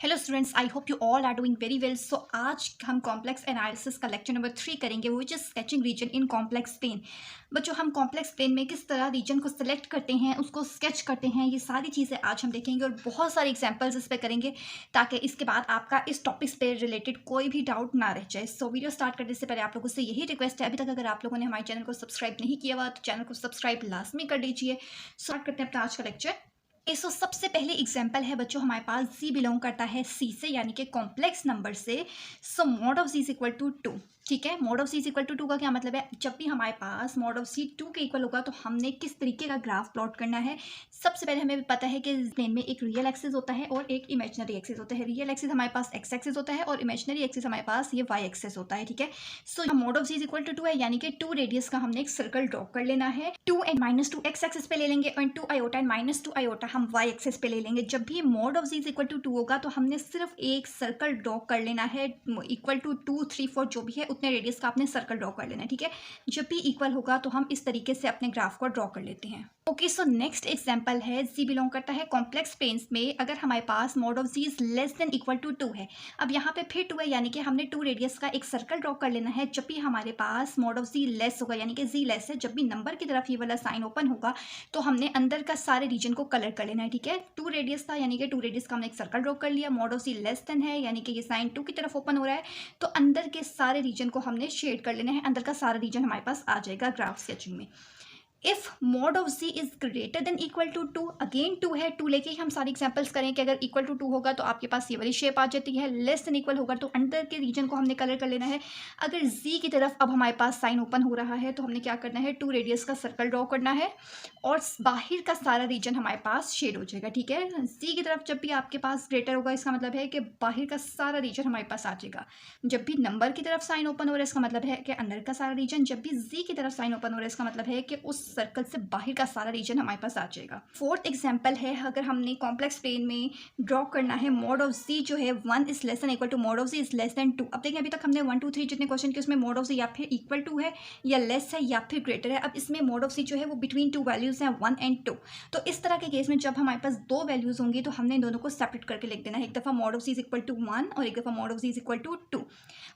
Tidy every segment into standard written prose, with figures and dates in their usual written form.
Hello students, I hope you all are doing very well. So आज हम complex analysis का lecture number 3 करेंगे, which is sketching region in complex plane. बच्चों, हम complex plane में किस तरह रीजन को सिलेक्ट करते हैं, उसको स्केच करते हैं, ये सारी चीज़ें आज हम देखेंगे और बहुत सारे एग्जांपल्स इस पर करेंगे ताकि इसके बाद आपका इस टॉपिक पे रिलेटेड कोई भी डाउट ना रह जाए। सो वीडियो स्टार्ट करने से पहले आप लोगों से यही रिक्वेस्ट है, अभी तक अगर आप लोगों ने हमारे चैनल को सब्सक्राइब नहीं किया हुआ तो चैनल को सब्सक्राइब लाजमी कर दीजिए। स्टार्ट करते हैं अपना आज का लेक्चर। सो सबसे पहले एग्जाम्पल है बच्चों, हमारे पास जी बिलोंग करता है सी से, यानी कि कॉम्प्लेक्स नंबर से। So mod of z is equal to 2। ठीक है, mod of c is equal to 2 का क्या मतलब है? जब भी हमारे पास मॉड ऑफ सी 2 के इक्वल होगा तो हमने किस तरीके का ग्राफ प्लॉट करना है। सबसे पहले हमें पता है कि प्लेन में एक रियल एक्सिस होता है और एक इमेजिनरी एक्सिस होता है। रियल एक्सिस हमारे पास एक्स एक्सिस होता है और इमेजिनरी एक्सिस हमारे पास ये वाई एक्सिस होता है। ठीक है, so mod of c is equal to 2 है, यानी कि 2 रेडियस का हमने एक सर्कल ड्रॉ कर लेना है। 2 एंड -2 एक्स एक्सिस पे ले लेंगे और 2 आयोटा एंड -2 आयोटा हम वाई एक्सिस पे ले लेंगे। जब भी mod of z is equal to 2 होगा तो हमने सिर्फ एक सर्कल ड्रॉ कर लेना है, इक्वल टू 2, 3, 4 जो भी है उतने रेडियस का आपने सर्कल ड्रॉ कर लेना है। ठीक है, जब भी इक्वल होगा तो हम इस तरीके से अपने ग्राफ को ड्रॉ कर लेते हैं। ओके, सो नेक्स्ट एग्जांपल है, जी बिलोंग करता है कॉम्प्लेक्स प्लेन्स में। अगर हमारे पास mod of z is less than equal to 2 है, अब यहाँ पे फिर 2 है, यानी कि हमने 2 रेडियस का एक सर्कल ड्रॉ कर लेना है। जब भी हमारे पास मॉड ऑफ जी लेस होगा, यानी कि जी लेस है, जब भी नंबर की तरफ ये वाला साइन ओपन होगा तो हमने अंदर का सारे रीजन को कलर कर लेना है। ठीक है, 2 रेडियस था, यानी कि 2 रेडियस का हमने एक सर्कल ड्रॉ कर लिया। Mod of z less than है, यानी कि ये साइन 2 की तरफ ओपन हो रहा है, तो अंदर के सारे रीजन को हमने शेड कर लेना है। अंदर का सारा रीजन हमारे पास आ जाएगा ग्राफ स्केचिंग में। If mod of z is greater than equal to 2, again 2 है, 2 लेके ही हम सारी एग्जांपल्स करें कि अगर इक्वल टू 2 होगा तो आपके पास ये वाली शेप आ जाती है। लेस देन इक्वल होगा तो अंदर के रीजन को हमने कलर कर लेना है। अगर जी की तरफ अब हमारे पास साइन ओपन हो रहा है तो हमने क्या करना है, 2 रेडियस का सर्कल ड्रॉ करना है और बाहर का सारा रीजन हमारे पास शेड हो जाएगा। ठीक है, जी की तरफ जब भी आपके पास ग्रेटर होगा इसका मतलब है कि बाहर का सारा रीजन हमारे पास आ जाएगा। जब भी नंबर की तरफ साइन ओपन हो रहा है इसका मतलब है कि अंदर का सारा रीजन, जब भी जी की तरफ साइन ओपन हो रहा है इसका मतलब है कि उस सर्कल से बाहर का सारा रीजन हमारे पास आ जाएगा। फोर्थ एग्जांपल है, अगर हमने कॉम्प्लेक्स प्लेन में ड्रॉ करना है मॉड ऑफ जी जो है 1 is less than equal to mod of z is less than 2। अब देखिए, अभी तक हमने 1, 2, 3 जितने क्वेश्चन किए उसमें मॉड ऑफ जी या फिर इक्वल टू है या लेस है या फिर ग्रेटर है। अब इसमें मॉड ऑफ जी जो है वो बिटवीन 2 वैल्यूज हैं, 1 एंड 2। तो इस तरह के केस में जब हमारे पास 2 वैल्यूज होंगी तो हमने दोनों को सेपरेट करके लिख देना है। एक दफा mod of z is equal to 1 और एक दफा mod of z is equal to 2।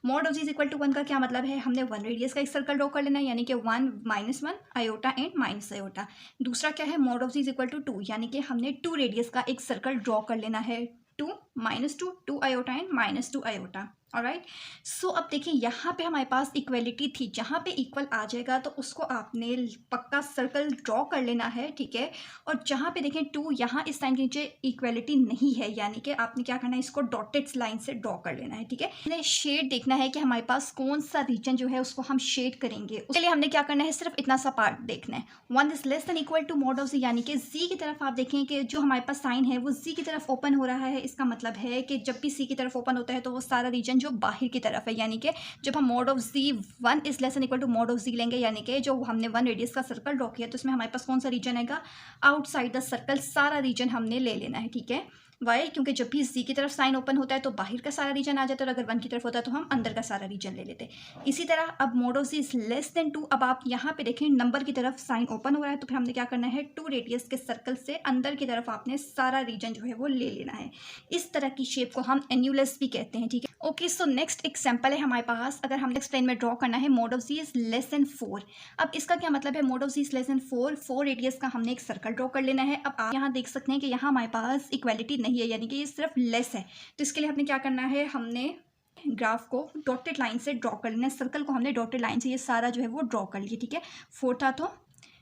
Mod of z is equal to 1 का क्या मतलब है, हमने 1 रेडियस का एक सर्कल ड्रॉ कर लेना है, यानी कि 1 -1 आयोटा एंड माइनस आयोटा। दूसरा क्या है, mod of z is equal to 2, यानी कि हमने 2 रेडियस का एक सर्कल ड्रॉ कर लेना है। 2 -2 2 आयोटा एंड -2 आयोटा। ऑलराइट, सो अब देखिए यहाँ पे हमारे पास इक्वलिटी थी, जहाँ पे इक्वल आ जाएगा तो उसको आपने पक्का सर्कल ड्रॉ कर लेना है। ठीक है, और जहाँ पे देखें 2, यहाँ इस साइन के नीचे इक्वलिटी नहीं है, यानी कि आपने क्या करना है, इसको डॉटेड लाइन से ड्रॉ कर लेना है। ठीक है, हमने शेड देखना है कि हमारे पास कौन सा रीजन जो है उसको हम शेड करेंगे। उसके लिए हमने क्या करना है, सिर्फ इतना सा पार्ट देखना है। 1 is less than equal to mod of z, यानी कि जी की तरफ आप देखें कि जो हमारे पास साइन है वो जी की तरफ ओपन हो रहा है। इसका मतलब है कि जब भी सी की तरफ ओपन होता है तो वो सारा रीजन जो बाहर की तरफ है, यानी कि जब हम mod of z 1 is less than equal to mod of z लेंगे, यानी कि जो हमने 1 रेडियस का सर्कल ड्रॉ किया तो इसमें हमारे पास कौन सा रीजन आएगा, आउटसाइड द सर्कल सारा रीजन हमने ले लेना है। ठीक है, वाई, क्योंकि जब भी जी की तरफ साइन ओपन होता है तो बाहर का सारा रीजन आ जाता है और अगर 1 की तरफ होता है तो हम अंदर का सारा रीजन ले लेते हैं। इसी तरह अब mod of z is less than 2, अब आप यहाँ पे देखें नंबर की तरफ साइन ओपन हो रहा है तो फिर हमने क्या करना है, 2 रेडियस के सर्कल से अंदर की तरफ आपने सारा रीजन जो है वो ले लेना है। इस तरह की शेप को हम एन्यूलस भी कहते हैं। ठीक है, ओके, सो नेक्स्ट एग्जाम्पल है हमारे पास, अगर हम नेक्स्ट प्लेन में ड्रॉ करना है mod of z is less than 4। अब इसका क्या मतलब है, mod of z is less than 4 radius का हमने एक सर्कल ड्रॉ कर लेना है। अब आप यहाँ देख सकते हैं कि यहाँ हमारे पास इक्वलिटी नहीं है, यानी कि ये सिर्फ लेस है, तो इसके लिए हमने क्या करना है, हमने ग्राफ को डॉटेड लाइन से ड्रॉ कर लेना है। सर्कल को हमने डॉटेड लाइन से ये सारा जो है वो ड्रॉ कर लिया। ठीक है, 4 था तो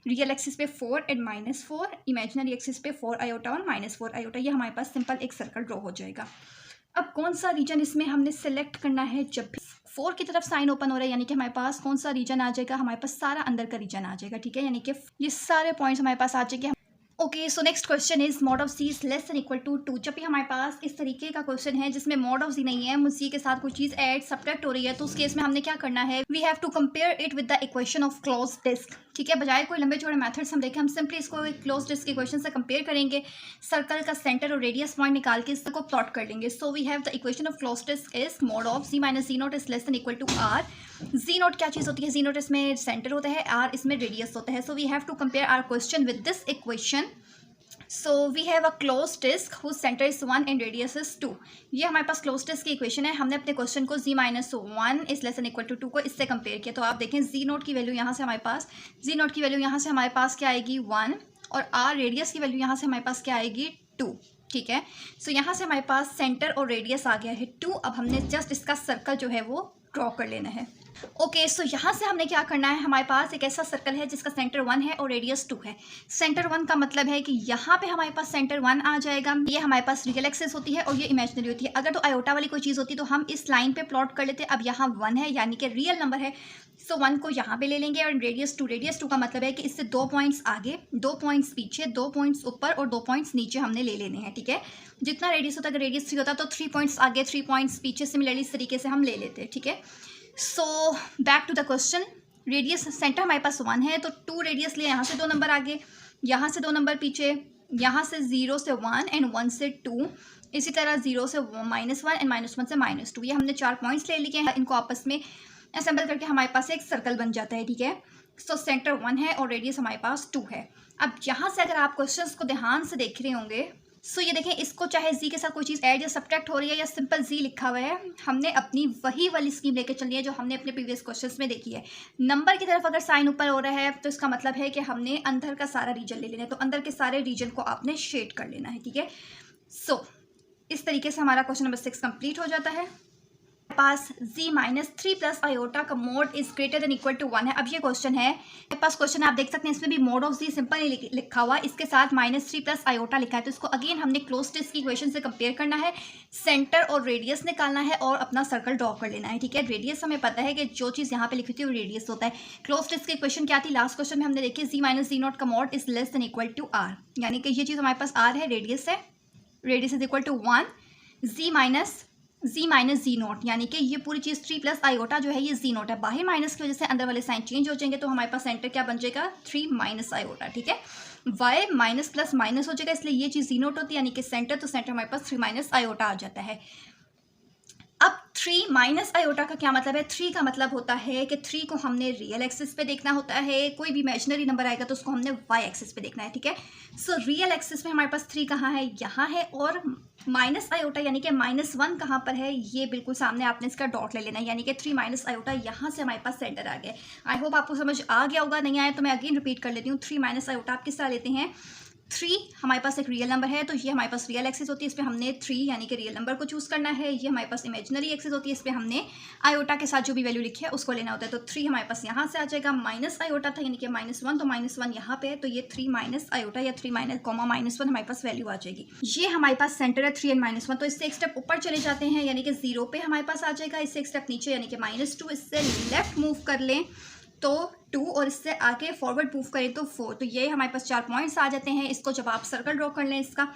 रियल एक्सिस पे 4 एंड -4, इमेजिनरी एक्सिस पे 4 आयोटा और -4 आयोटा, ये हमारे पास सिंपल एक सर्कल ड्रॉ हो जाएगा। अब कौन सा रीजन इसमें हमने सेलेक्ट करना है, जब भी 4 की तरफ साइन ओपन हो रहा है यानी कि हमारे पास कौन सा रीजन आ जाएगा, हमारे पास सारा अंदर का रीजन आ जाएगा। ठीक है, यानी कि ये सारे पॉइंट्स हमारे पास आ जाएंगे। Okay, so next question is mod of c is less than equal to 2। जब भी हमारे पास इस तरीके का क्वेश्चन है जिसमें मॉड ऑफ सी नहीं है, सी के साथ कोई चीज़ ऐड सब्ट्रैक्ट हो रही है, तो उस केस में हमने क्या करना है, we have to compare it with the equation of close disc. ठीक है, बजाय कोई लंबे चौड़े मेथड्स हम देखें, हम सिंपली इसको एक क्लोज डिस्क के क्वेश्चन से कंपेयर करेंगे, सर्कल का सेंटर और रेडियस पॉइंट निकाल के इसको प्लॉट कर लेंगे। So we have the equation of close disc is mod of z minus z naught is less than equal to r. Z naught क्या चीज़ होती है, जी नॉट इसमें सेंटर होता है, आर इसमें रेडियस होता है। So we have to compare our question with this equation. So we have a close disc whose centre is 1 and radius is 2। ये हमारे पास क्लोज डिस्क की इक्वेशन है। हमने अपने क्वेश्चन को z-1 is less than equal to 2 को इससे कंपेयर किया। तो आप देखें जी नोट की वैल्यू यहाँ से हमारे पास क्या आएगी 1, और आर रेडियस की वैल्यू यहाँ से हमारे पास क्या आएगी 2। ठीक है, सो यहाँ से हमारे पास सेंटर और रेडियस आ गया है 2। अब हमने जस्ट इसका सर्कल जो है वो ड्रॉ कर लेना है। ओके, सो यहाँ से हमने क्या करना है, हमारे पास एक ऐसा सर्कल है जिसका सेंटर 1 है और रेडियस 2 है। सेंटर 1 का मतलब है कि यहाँ पे हमारे पास सेंटर 1 आ जाएगा। ये हमारे पास रियल एक्सिस होती है और ये इमेजिनरी होती है। अगर तो आयोटा वाली कोई चीज़ होती तो हम इस लाइन पे प्लॉट कर लेते। अब यहाँ 1 है यानी कि रियल नंबर है, सो 1 को यहाँ पे ले लेंगे। और रेडियस 2 का मतलब है कि इससे 2 पॉइंट्स आगे, 2 पॉइंट्स पीछे, 2 पॉइंट्स ऊपर और 2 पॉइंट्स नीचे हमने ले लेने हैं। ठीक है, जितना रेडियस होता है, अगर रेडियस 3 होता तो 3 पॉइंट्स आगे, 3 पॉइंट्स पीछे, सिमिलरली इस तरीके से हम ले लेते हैं। ठीक है, so back to the question. Radius centre हमारे पास 1 है तो 2 रेडियस लिए, यहाँ से 2 नंबर आगे, यहाँ से 2 नंबर पीछे, यहाँ से 0 से 1 एंड 1 से 2, इसी तरह 0 से -1 एंड -1 से -2। ये हमने 4 पॉइंट्स ले लिए हैं। इनको आपस में असेंबल करके हमारे पास एक सर्कल बन जाता है। ठीक है, सो सेंटर 1 है और रेडियस हमारे पास 2 है। अब यहाँ से अगर आप क्वेश्चंस को ध्यान से देख रहे होंगे, सो ये देखें, इसको चाहे जी के साथ कोई चीज़ ऐड या सब्ट्रैक्ट हो रही है या सिंपल जी लिखा हुआ है, हमने अपनी वही वाली स्कीम लेके चलनी है जो हमने अपने प्रीवियस क्वेश्चंस में देखी है। नंबर की तरफ अगर साइन ऊपर हो रहा है तो इसका मतलब है कि हमने अंदर का सारा रीजन ले लेना है, तो अंदर के सारे रीजन को आपने शेड कर लेना है। ठीक है, सो इस तरीके से हमारा क्वेश्चन नंबर 6 कंप्लीट हो जाता है। पास z-3 प्लस आयोटा का mod is greater than equal to 1 है। अब ये क्वेश्चन है, मेरे पास क्वेश्चन आप देख सकते हैं, इसमें भी मोड ऑफ z सिंपल ही लिखा हुआ, इसके साथ -3 प्लस आयोटा लिखा है। तो इसको अगेन हमने क्लोज डिस्क की इक्वेशन से कंपेयर करना है, सेंटर और रेडियस निकालना है और अपना सर्कल ड्रॉ कर लेना है। ठीक है, रेडियस हमें पता है कि जो चीज़ यहाँ पे लिखी थी वो रेडियस होता है। क्लोज डिस्क की इक्वेशन क्या थी, लास्ट क्वेश्चन में हमने देखी z-z0 का mod is less than equal to r, यानी कि ये चीज़ हमारे पास r है, रेडियस है, radius is equal to 1 z minus z naught, यानी कि ये पूरी चीज़ 3 प्लस आयोटा जो है ये जी नोट है। बाहर माइनस की वजह से अंदर वाले साइन चेंज हो जाएंगे, तो हमारे पास सेंटर क्या बन जाएगा 3 माइनस आयोटा। ठीक है, y माइनस प्लस माइनस हो जाएगा, इसलिए ये चीज़ जी नोट होती है, यानी कि सेंटर, तो सेंटर हमारे पास 3 माइनस आयोटा आ जाता है। अब 3 माइनस आयोटा का क्या मतलब है, 3 का मतलब होता है कि 3 को हमने रियल एक्सिस पे देखना होता है, कोई भी इमेजिनरी नंबर आएगा तो उसको हमने वाई एक्सिस पे देखना है। ठीक है, सो रियल एक्सिस में हमारे पास 3 कहाँ है, यहाँ है, और माइनस आयोटा यानी कि -1 कहाँ पर है, ये बिल्कुल सामने आपने इसका डॉट ले लेना है, यानी कि 3 माइनस आयोटा यहाँ से हमारे पास सेंटर आ गया। आई होप आपको समझ आ गया होगा, नहीं आया तो मैं अगेन रिपीट कर लेती हूँ। 3 माइनस आयोटा आप किस तरह लेते हैं, 3 हमारे पास एक रियल नंबर है तो ये हमारे पास रियल एक्सिस होती है, इस पर हमने 3 यानी कि रियल नंबर को चूज़ करना है। ये हमारे पास इमेजिनरी एक्सिस होती है, इस पर हमने आयोटा के साथ जो भी वैल्यू लिखी है उसको लेना होता है। तो 3 हमारे पास यहाँ से आ जाएगा, माइनस आयोटा था यानी कि -1, तो -1 यहाँ पे है, तो ये 3 माइनस आयोटा या 3 माइनस -1 हमारे पास वैल्यू आ जाएगी। ये हमारे पास सेंटर है 3 एंड -1, तो इससे एक स्टेप ऊपर चले जाते हैं, यानी कि 0 पे हमारे पास आ जाएगा। इससे एक स्टेप नीचे यानी कि -2, इससे लेफ्ट मूव कर लें तो 2, और इससे आगे फॉरवर्ड मूव करें तो 4। तो ये हमारे पास 4 पॉइंट्स आ जाते हैं। इसको जब आप सर्कल ड्रॉ कर लें इसका,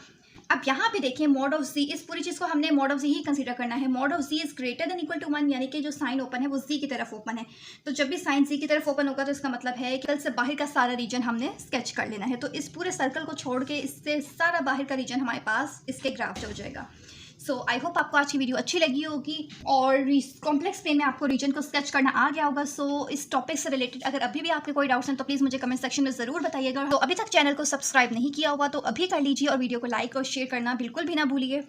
अब यहाँ पे देखिए मोड ऑफ z, इस पूरी चीज़ को हमने मोड ऑफ z ही कंसीडर करना है। Mod of z is greater than equal to 1, यानी कि जो साइन ओपन है वो z की तरफ ओपन है। तो जब भी साइन z की तरफ ओपन होगा तो इसका मतलब है कि से बाहर का सारा रीजन हमने स्केच कर लेना है। तो इस पूरे सर्कल को छोड़ के इससे सारा बाहर का रीजन हमारे पास इसके ग्राफ से हो जाएगा। सो आई होप आपको आज की वीडियो अच्छी लगी होगी और कॉम्प्लेक्स प्लेन में आपको रीजन को स्केच करना आ गया होगा। सो इस टॉपिक से रिलेटेड अगर अभी भी आपके कोई डाउट्स हैं तो प्लीज़ मुझे कमेंट सेक्शन में ज़रूर बताइएगा। तो अभी तक चैनल को सब्सक्राइब नहीं किया होगा तो अभी कर लीजिए और वीडियो को लाइक और शेयर करना बिल्कुल भी ना भूलिए।